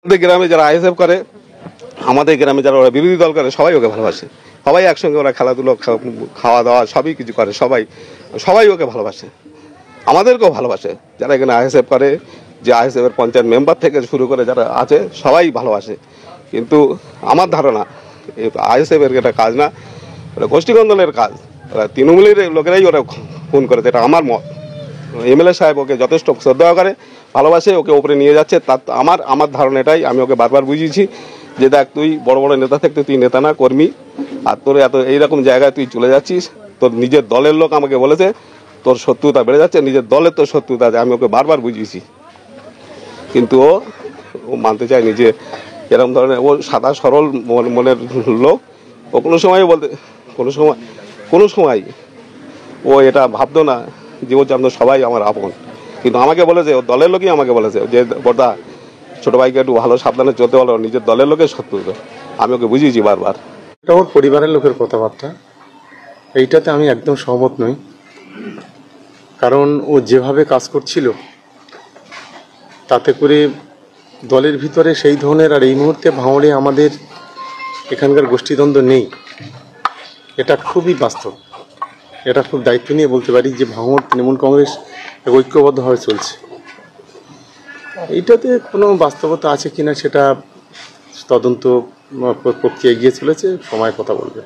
আমাদের গ্রামে যারা আইএসএফ করে, আমাদের গ্রামে যারা ওরা বিরোধী দল করে, সবাই ওকে ভালোবাসে। সবাই একসঙ্গে ওরা খেলাধুলো, খাওয়া দাওয়া সবই কিছু করে। সবাই ওকে ভালোবাসে, আমাদেরকেও ভালোবাসে। যারা এখানে আইএসএফ করে, যে আইএসএফের পঞ্চায়েত মেম্বার থেকে শুরু করে যারা আছে, সবাই ভালোবাসে। কিন্তু আমার ধারণা আইএসএফের এটা কাজ না, ওটা গোষ্ঠীকন্দলের কাজ। ওরা তৃণমূলের লোকেরাই ওরা খুন করেছে, এটা আমার মত। এমএলএ সাহেব ওকে যথেষ্ট শ্রদ্ধা করে, ভালোবাসে, ওকে উপরে নিয়ে যাচ্ছে। তার আমার ধারণা এটাই। আমি ওকে বারবার বুঝিয়েছি যে দেখ, তুই বড় বড় নেতা থাকতে তুই নেতা না, কর্মী। আর তোর এত এইরকম জায়গায় তুই চলে যাচ্ছিস। তোর নিজের দলের লোক আমাকে বলেছে তোর শত্রুতা বেড়ে যাচ্ছে, নিজের দলের তোর শত্রুতা আছে। আমি ওকে বারবার বুঝিয়েছি, কিন্তু ও মানতে চায়নি যে এরকম ধরনের। ও সাদা সরল মনের লোক। ও কোনো সময় ও এটা ভাবতো না যে ওর জন্য সবাই আমার আপন। কিন্তু আমাকে বলেছে, ওর দলের লোকই আমাকে বলেছে যে বড়দা, ছোট ভাইকে একটু ভালো সাবধানে চলতে বলো, নিজের দলের লোকের শত্রু। আমি ওকে বুঝিয়েছি বারবার। এটা ওর পরিবারের লোকের কথাবার্তা, এইটাতে আমি একদম সহমত নই। কারণ ও যেভাবে কাজ করছিল, তাতে করে দলের ভিতরে সেই ধরনের, আর এই মুহূর্তে ভাঙড়ে আমাদের এখানকার গোষ্ঠীদ্বন্দ্ব নেই, এটা খুবই বাস্তব। এটা খুব দায়িত্ব নিয়ে বলতে পারি যে ভাঙড় তৃণমূল কংগ্রেস ঐক্যবদ্ধভাবে চলছে। এইটাতে কোনো বাস্তবতা আছে কিনা সেটা তদন্ত প্রক্রিয়া এগিয়ে চলেছে, সময় কথা বলবে।